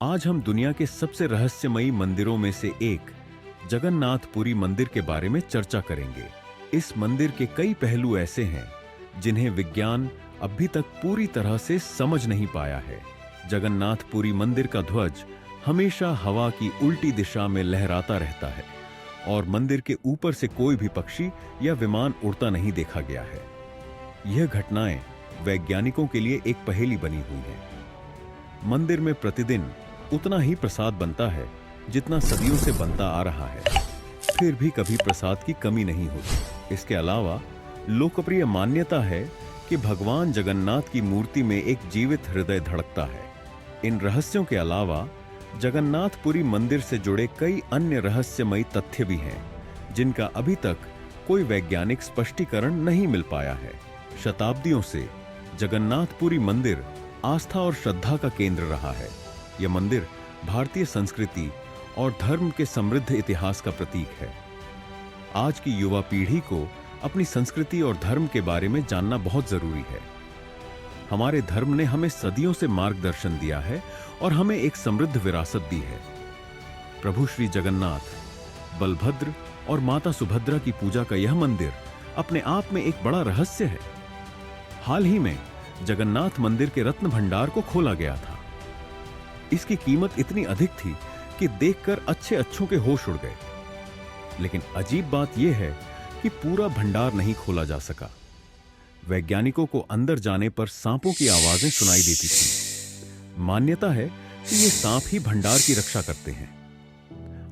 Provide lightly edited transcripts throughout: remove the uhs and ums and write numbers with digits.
आज हम दुनिया के सबसे रहस्यमयी मंदिरों में से एक जगन्नाथपुरी मंदिर के बारे में चर्चा करेंगे। इस मंदिर के कई पहलू ऐसे हैं जिन्हें विज्ञान अभी तक पूरी तरह से समझ नहीं पाया है। जगन्नाथपुरी मंदिर का ध्वज हमेशा हवा की उल्टी दिशा में लहराता रहता है और मंदिर के ऊपर से कोई भी पक्षी या विमान उड़ता नहीं देखा गया है। यह घटनाएं वैज्ञानिकों के लिए एक पहेली बनी हुई है। मंदिर में प्रतिदिन उतना ही प्रसाद बनता है जितना सदियों से बनता आ रहा है, फिर भी कभी प्रसाद की कमी नहीं होती। इसके अलावा लोकप्रिय मान्यता है कि भगवान जगन्नाथ की मूर्ति में एक जीवित हृदय धड़कता है। इन रहस्यों के अलावा जगन्नाथपुरी मंदिर से जुड़े कई अन्य रहस्यमयी तथ्य भी हैं जिनका अभी तक कोई वैज्ञानिक स्पष्टीकरण नहीं मिल पाया है। शताब्दियों से जगन्नाथपुरी मंदिर आस्था और श्रद्धा का केंद्र रहा है। यह मंदिर भारतीय संस्कृति और धर्म के समृद्ध इतिहास का प्रतीक है। आज की युवा पीढ़ी को अपनी संस्कृति और धर्म के बारे में जानना बहुत जरूरी है। हमारे धर्म ने हमें सदियों से मार्गदर्शन दिया है और हमें एक समृद्ध विरासत दी है। प्रभु श्री जगन्नाथ, बलभद्र और माता सुभद्रा की पूजा का यह मंदिर अपने आप में एक बड़ा रहस्य है। हाल ही में जगन्नाथ मंदिर के रत्न भंडार को खोला गया था। इसकी कीमत इतनी अधिक थी कि देखकर अच्छे अच्छों के होश उड़ गए। लेकिन अजीब बात यह है कि पूरा भंडार नहीं खोला जा सका। वैज्ञानिकों को अंदर जाने पर सांपों की आवाजें सुनाई देती थी। मान्यता है कि ये सांप ही भंडार की रक्षा करते हैं।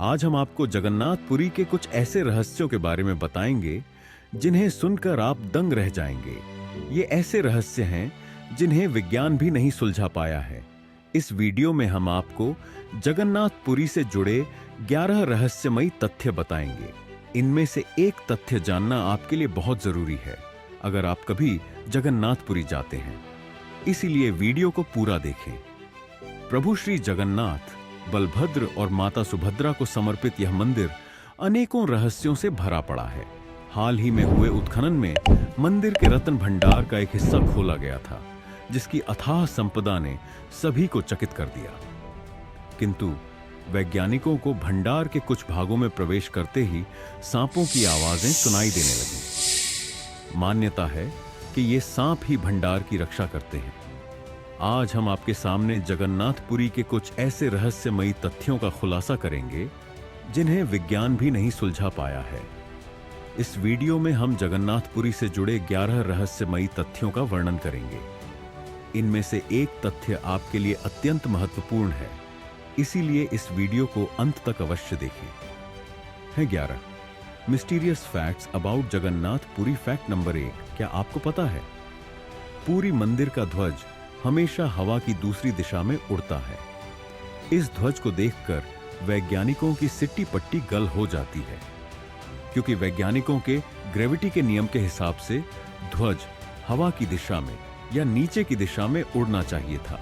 आज हम आपको जगन्नाथपुरी के कुछ ऐसे रहस्यों के बारे में बताएंगे जिन्हें सुनकर आप दंग रह जाएंगे। ये ऐसे रहस्य हैं जिन्हें विज्ञान भी नहीं सुलझा पाया है। इस वीडियो में हम आपको जगन्नाथपुरी से जुड़े 11 रहस्यमयी तथ्य बताएंगे। इनमें से एक तथ्य जानना आपके लिए बहुत जरूरी है अगर आप कभी जगन्नाथपुरी जाते हैं, इसीलिए वीडियो को पूरा देखें। प्रभु श्री जगन्नाथ, बलभद्र और माता सुभद्रा को समर्पित यह मंदिर अनेकों रहस्यों से भरा पड़ा है। हाल ही में हुए उत्खनन में मंदिर के रत्न भंडार का एक हिस्सा खोला गया था जिसकी अथाह संपदा ने सभी को चकित कर दिया। किंतु वैज्ञानिकों को भंडार के कुछ भागों में प्रवेश करते ही सांपों की आवाजें सुनाई देने लगीं। मान्यता है कि ये सांप ही भंडार की रक्षा करते हैं। आज हम आपके सामने जगन्नाथपुरी के कुछ ऐसे रहस्यमयी तथ्यों का खुलासा करेंगे जिन्हें विज्ञान भी नहीं सुलझा पाया है। इस वीडियो में हम जगन्नाथपुरी से जुड़े 11 रहस्यमयी तथ्यों का वर्णन करेंगे। इनमें से एक तथ्य आपके लिए अत्यंत महत्वपूर्ण है, इसीलिए इस वीडियो को अंत तक अवश्य देखें। है 11 mysterious facts about Jagannathpuri. Fact number 1, क्या आपको पता है पूरी मंदिर का ध्वज हमेशा हवा की दूसरी दिशा में उड़ता है। इस ध्वज को देखकर वैज्ञानिकों की सिट्टी पट्टी गल हो जाती है, क्योंकि वैज्ञानिकों के ग्रेविटी के नियम के हिसाब से ध्वज हवा की दिशा में या नीचे की दिशा में उड़ना चाहिए था,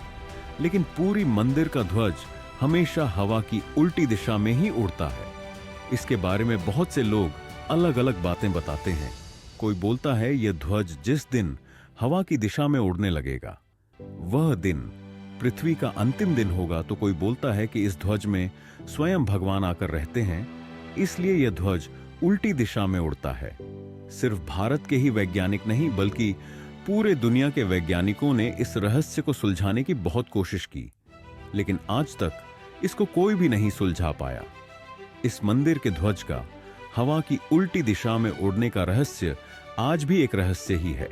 लेकिन पूरी मंदिर का ध्वज हमेशा हवा की उल्टी दिशा में ही उड़ता है। इसके बारे में बहुत से लोग अलग अलग बातें बताते हैं। कोई बोलता है यह ध्वज जिस दिन हवा की दिशा में उड़ने लगेगा वह दिन पृथ्वी का अंतिम दिन होगा, तो कोई बोलता है कि इस ध्वज में स्वयं भगवान आकर रहते हैं, इसलिए यह ध्वज उल्टी दिशा में उड़ता है। सिर्फ भारत के ही वैज्ञानिक नहीं बल्कि पूरे दुनिया के वैज्ञानिकों ने इस रहस्य को सुलझाने की बहुत कोशिश की, लेकिन आज तक इसको कोई भी नहीं सुलझा पाया। इस मंदिर के ध्वज का हवा की उल्टी दिशा में उड़ने का रहस्य आज भी एक रहस्य ही है।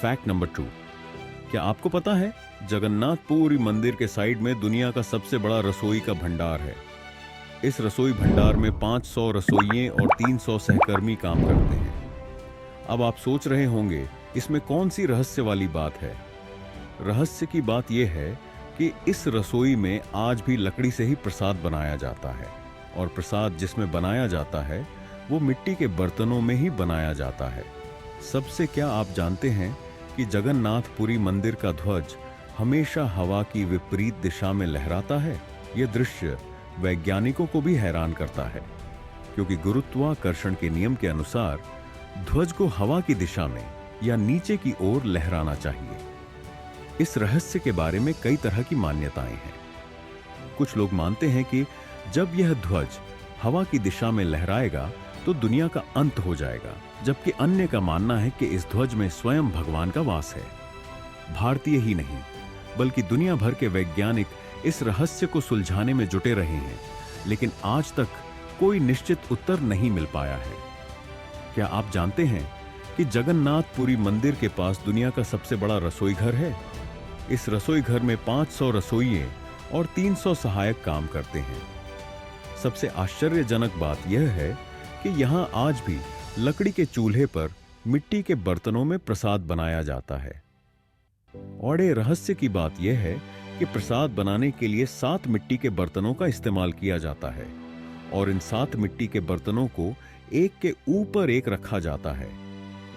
फैक्ट नंबर 2, क्या आपको पता है जगन्नाथपुरी मंदिर के साइड में दुनिया का सबसे बड़ा रसोई का भंडार है। इस रसोई भंडार में 500 रसोइये और 300 सहकर्मी काम करते हैं। अब आप सोच रहे होंगे इसमें कौन सी रहस्य वाली बात है। रहस्य की बात यह है कि इस रसोई में आज भी लकड़ी से ही प्रसाद बनाया जाता है और प्रसाद जिसमें बनाया जाता है वो मिट्टी के बर्तनों में ही बनाया जाता है। सबसे क्या आप जानते हैं कि जगन्नाथपुरी मंदिर का ध्वज हमेशा हवा की विपरीत दिशा में लहराता है। यह दृश्य वैज्ञानिकों को भी हैरान करता है, क्योंकि गुरुत्वाकर्षण के नियम के अनुसार ध्वज को हवा की दिशा में या नीचे की ओर लहराना चाहिए। इस रहस्य के बारे में कई तरह की मान्यताएं हैं। कुछ लोग मानते हैं कि जब यह ध्वज हवा की दिशा में लहराएगा तो दुनिया का अंत हो जाएगा, जबकि अन्य का मानना है कि इस ध्वज में स्वयं भगवान का वास है। भारतीय ही नहीं बल्कि दुनिया भर के वैज्ञानिक इस रहस्य को सुलझाने में जुटे रहे हैं, लेकिन आज तक कोई निश्चित उत्तर नहीं मिल पाया है। क्या आप जानते हैं कि जगन्नाथपुरी मंदिर के पास दुनिया का सबसे बड़ा रसोई घर है? इस रसोई घर में 500 रसोइये और 300 सहायक काम करते हैं। सबसे आश्चर्यजनक बात यह है कि यहां आज भी लकड़ी के चूल्हे पर मिट्टी के बर्तनों में प्रसाद बनाया जाता है। और ये रहस्य की बात यह है कि प्रसाद बनाने के लिए 7 मिट्टी के बर्तनों का इस्तेमाल किया जाता है और इन 7 मिट्टी के बर्तनों को एक के ऊपर एक रखा जाता है।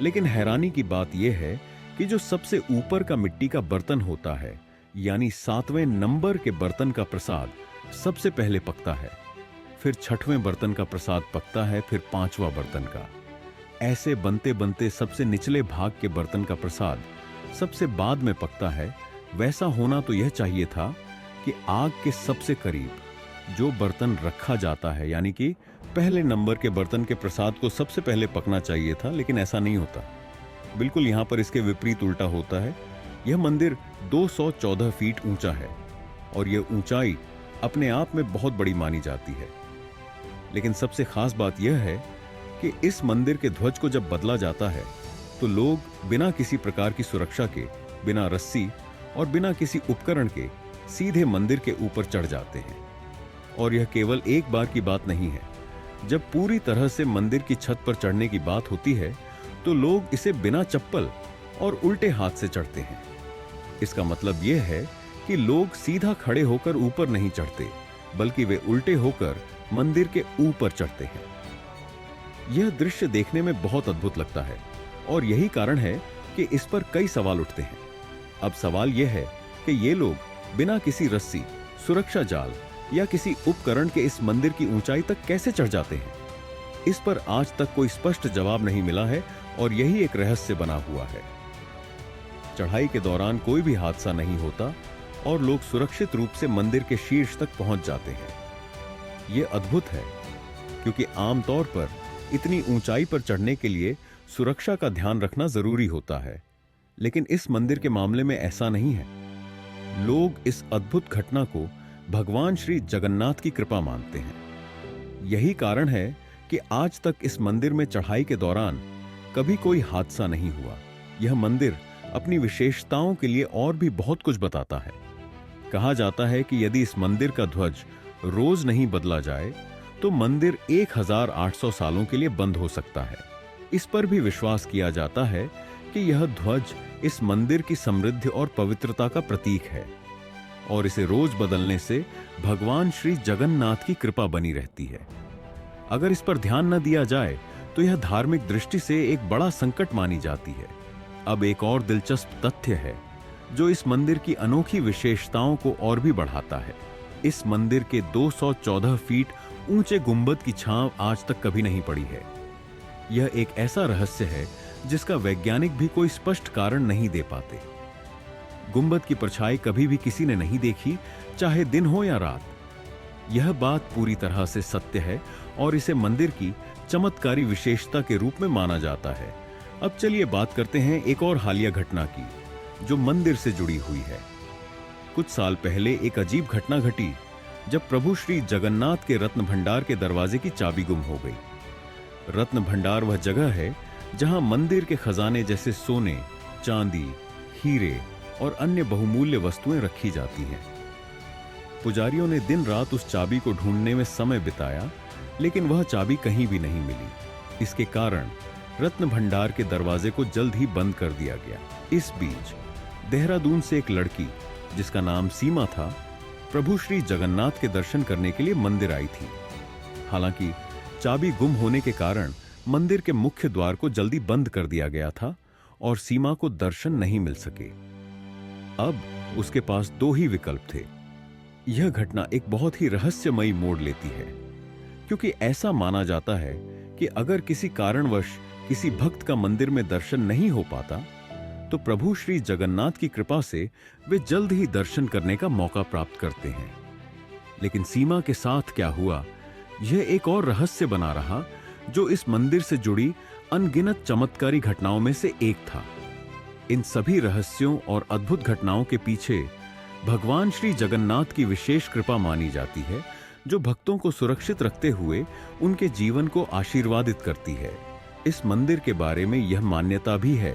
लेकिन हैरानी की बात यह है कि जो सबसे ऊपर का मिट्टी का बर्तन होता है, यानी 7वें नंबर के बर्तन का प्रसाद सबसे पहले पकता है, फिर 6वें बर्तन का प्रसाद पकता है, फिर 5वां बर्तन का। ऐसे बनते बनते सबसे निचले भाग के बर्तन का प्रसाद सबसे बाद में पकता है। वैसा होना तो यह चाहिए था कि आग के सबसे करीब जो बर्तन रखा जाता है, यानी कि पहले नंबर के बर्तन के प्रसाद को सबसे पहले पकना चाहिए था, लेकिन ऐसा नहीं होता। बिल्कुल यहां पर इसके विपरीत उल्टा होता है। यह मंदिर 214 फीट ऊंचा है और यह ऊंचाई अपने आप में बहुत बड़ी मानी जाती है। लेकिन सबसे खास बात यह है कि इस मंदिर के ध्वज को जब बदला जाता है तो लोग बिना किसी प्रकार की सुरक्षा के, बिना रस्सी और बिना किसी उपकरण के सीधे मंदिर के ऊपर चढ़ जाते हैं। और यह केवल एक बार की बात नहीं है। जब पूरी तरह से मंदिर की छत पर चढ़ने की बात होती है तो लोग इसे बिना चप्पल और उल्टे हाथ से चढ़ते हैं। इसका मतलब यह है कि लोग सीधा खड़े होकर ऊपर नहीं चढ़ते, बल्कि वे उल्टे होकर मंदिर के ऊपर चढ़ते हैं। यह दृश्य देखने में बहुत अद्भुत लगता है और यही कारण है कि इस पर कई सवाल उठते हैं। अब सवाल यह है कि ये लोग बिना किसी रस्सी, सुरक्षा जाल या किसी उपकरण के इस मंदिर की ऊंचाई तक कैसे चढ़ जाते हैं? इस पर आज तक कोई स्पष्ट जवाब नहीं मिला है और यही एक रहस्य बना हुआ है। चढ़ाई के दौरान कोई भी हादसा नहीं होता और लोग सुरक्षित रूप से मंदिर के शीर्ष तक पहुंच जाते हैं। यह अद्भुत है क्योंकि आमतौर पर इतनी ऊंचाई पर चढ़ने के लिए सुरक्षा का ध्यान रखना जरूरी होता है, लेकिन इस मंदिर के मामले में ऐसा नहीं है। लोग इस अद्भुत घटना को भगवान श्री जगन्नाथ की कृपा मानते हैं। यही कारण है कि आज तक इस मंदिर में चढ़ाई के दौरान कभी कोई हादसा नहीं हुआ। यह मंदिर अपनी विशेषताओं के लिए और भी बहुत कुछ बताता है। कहा जाता है कि यदि इस मंदिर का ध्वज रोज नहीं बदला जाए तो मंदिर 1800 सालों के लिए बंद हो सकता है। इस पर भी विश्वास किया जाता है कि यह ध्वज इस मंदिर की समृद्धि और पवित्रता का प्रतीक है और इसे रोज बदलने से भगवान श्री जगन्नाथ की कृपा बनी रहती है। अगर इस पर ध्यान न दिया जाए तो यह धार्मिक दृष्टि से एक बड़ा संकट मानी जाती है। अब एक और दिलचस्प तथ्य है जो इस मंदिर की अनोखी विशेषताओं को और भी बढ़ाता है। इस मंदिर के 214 फीट ऊंचे गुंबद की छांव आज तक कभी नहीं पड़ी है। यह एक ऐसा रहस्य है जिसका वैज्ञानिक भी कोई स्पष्ट कारण नहीं दे पाते। गुंबद की परछाई कभी भी किसी ने नहीं देखी, चाहे दिन हो या रात। यह बात पूरी तरह से सत्य है और इसे मंदिर की चमत्कारी विशेषता के रूप में माना जाता है। अब चलिए बात करते हैं एक और हालिया घटना की जो मंदिर से जुड़ी हुई है। कुछ साल पहले एक अजीब घटना घटी जब प्रभु श्री जगन्नाथ के रत्न भंडार के दरवाजे की चाबी गुम हो गई। रत्न भंडार वह जगह है जहां मंदिर के खजाने जैसे सोने, चांदी, हीरे और अन्य बहुमूल्य वस्तुएं रखी जाती हैं। पुजारियों ने दिन रात उस चाबी को ढूंढने में समय बिताया, लेकिन वह चाबी कहीं भी नहीं मिली। इसके कारण रत्न भंडार के दरवाजे को जल्द ही बंद कर दिया गया। इस बीच देहरादून से एक लड़की जिसका नाम सीमा था, प्रभु श्री जगन्नाथ के दर्शन करने के लिए मंदिर आई थी। हालांकि चाबी गुम होने के कारण मंदिर के मुख्य द्वार को जल्दी बंद कर दिया गया था और सीमा को दर्शन नहीं मिल सके। अब उसके पास 2 ही विकल्प थे। यह घटना एक बहुत ही रहस्यमयी मोड़ लेती है, क्योंकि ऐसा माना जाता है कि अगर किसी कारणवश किसी भक्त का मंदिर में दर्शन नहीं हो पाता तो प्रभु श्री जगन्नाथ की कृपा से वे जल्द ही दर्शन करने का मौका प्राप्त करते हैं। लेकिन सीमा के साथ क्या हुआ, यह एक और रहस्य बना रहा, जो इस मंदिर से जुड़ी अनगिनत चमत्कारी घटनाओं में से एक था। इन सभी रहस्यों और अद्भुत घटनाओं के पीछे भगवान श्री जगन्नाथ की विशेष कृपा मानी जाती है, जो भक्तों को सुरक्षित रखते हुए उनके जीवन को आशीर्वादित करती है। इस मंदिर के बारे में यह मान्यता भी है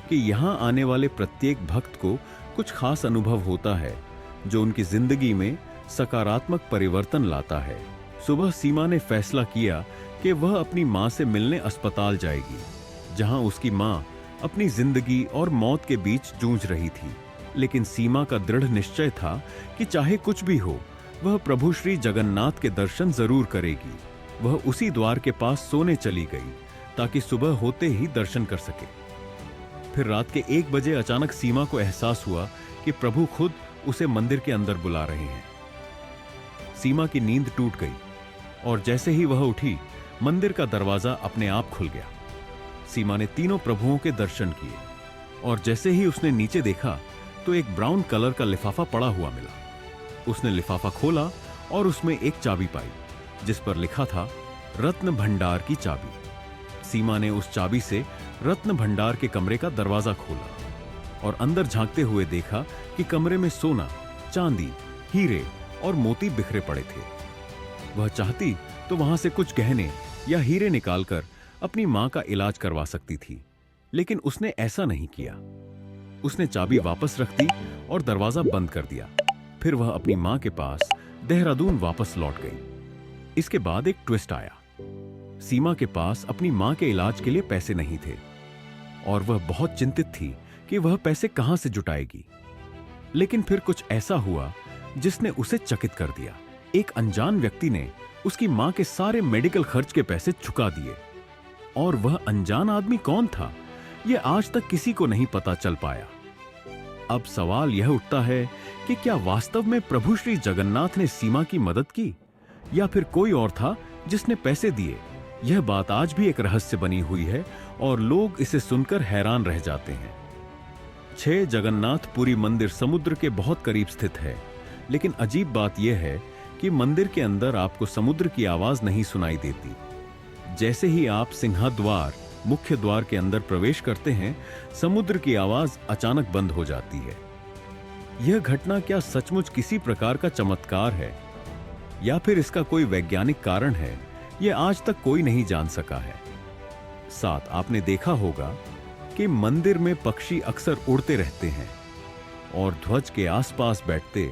कि यहाँ आने वाले प्रत्येक भक्त को कुछ खास अनुभव होता है, जो उनकी जिंदगी में सकारात्मक परिवर्तन लाता है। सुबह सीमा ने फैसला किया कि वह अपनी मां से मिलने अस्पताल जाएगी, जहां उसकी मां अपनी जिंदगी और मौत के बीच जूझ रही थी। लेकिन सीमा का दृढ़ निश्चय था कि चाहे कुछ भी हो, वह प्रभु श्री जगन्नाथ के दर्शन जरूर करेगी। वह उसी द्वार के पास सोने चली गई ताकि सुबह होते ही दर्शन कर सके। फिर रात के 1 बजे अचानक सीमा को एहसास हुआ कि प्रभु खुद उसे मंदिर के अंदर बुला रहे हैं। सीमा की नींद टूट गई और जैसे ही वह उठी, मंदिर का दरवाजा अपने आप खुल गया। सीमा ने तीनों प्रभुओं के दर्शन किए और जैसे ही उसने नीचे देखा तो एक ब्राउन कलर का लिफाफा पड़ा हुआ मिला। उसने लिफाफा खोला और उसमें एक चाबी पाई, जिस पर लिखा था रत्न भंडार की चाबी। सीमा ने उस चाबी से रत्न भंडार के कमरे का दरवाजा खोला और अंदर झांकते हुए देखा कि कमरे में सोना, चांदी, हीरे और मोती बिखरे पड़े थे। वह चाहती तो वहां से कुछ गहने या हीरे निकालकर अपनी मां का इलाज करवा सकती थी, लेकिन उसने ऐसा नहीं किया। उसने चाबी वापस रख दी और दरवाजा बंद कर दिया। फिर वह अपनी मां के पास देहरादून वापस लौट गई। इसके बाद एक ट्विस्ट आया। सीमा के पास अपनी मां के इलाज के लिए पैसे नहीं थे और वह बहुत चिंतित थी कि वह पैसे कहां से जुटाएगी। लेकिन फिर कुछ ऐसा हुआ जिसने उसे चकित कर दिया। एक अनजान व्यक्ति ने उसकी मां के सारे मेडिकल खर्च के पैसे चुका दिए। और वह अनजान आदमी कौन था, यह आज तक किसी को नहीं पता चल पाया। अब सवाल यह उठता है कि क्या वास्तव में प्रभु श्री जगन्नाथ ने सीमा की मदद की, या फिर कोई और था जिसने पैसे दिए। यह बात आज भी एक रहस्य बनी हुई है और लोग इसे सुनकर हैरान रह जाते हैं। 6 जगन्नाथपुरी मंदिर समुद्र के बहुत करीब स्थित है, लेकिन अजीब बात यह है कि मंदिर के अंदर आपको समुद्र की आवाज नहीं सुनाई देती। जैसे ही आप सिंहद्वार मुख्य द्वार के अंदर प्रवेश करते हैं, समुद्र की आवाज अचानक बंद हो जाती है। यह घटना क्या सचमुच किसी प्रकार का चमत्कार है या फिर इसका कोई वैज्ञानिक कारण है, यह आज तक कोई नहीं जान सका है। साथ आपने देखा होगा कि मंदिर में पक्षी अक्सर उड़ते रहते हैं और ध्वज के आसपास बैठते